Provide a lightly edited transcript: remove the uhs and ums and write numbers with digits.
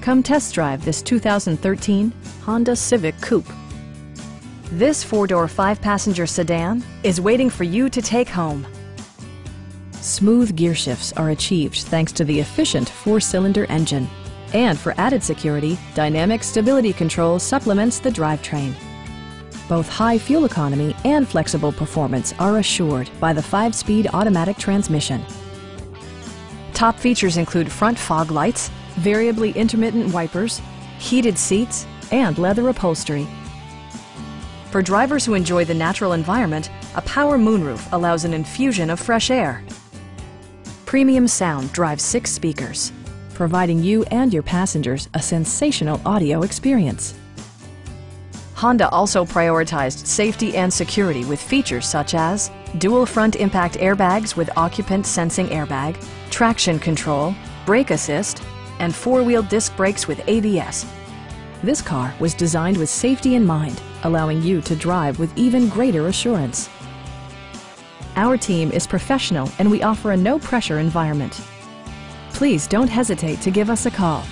Come test drive this 2013 Honda Civic Coupe. This four-door, five-passenger sedan is waiting for you to take home. Smooth gear shifts are achieved thanks to the efficient four-cylinder engine. And for added security, dynamic stability control supplements the drivetrain. Both high fuel economy and flexible performance are assured by the 5-speed automatic transmission. Top features include front fog lights, variably intermittent wipers, heated seats, and leather upholstery. For drivers who enjoy the natural environment, a power moonroof allows an infusion of fresh air. Premium sound drives 6 speakers, providing you and your passengers a sensational audio experience. Honda also prioritized safety and security with features such as dual front impact airbags with occupant sensing airbag, traction control, brake assist, and 4-wheel disc brakes with ABS. This car was designed with safety in mind, allowing you to drive with even greater assurance. Our team is professional and we offer a no-pressure environment. Please don't hesitate to give us a call.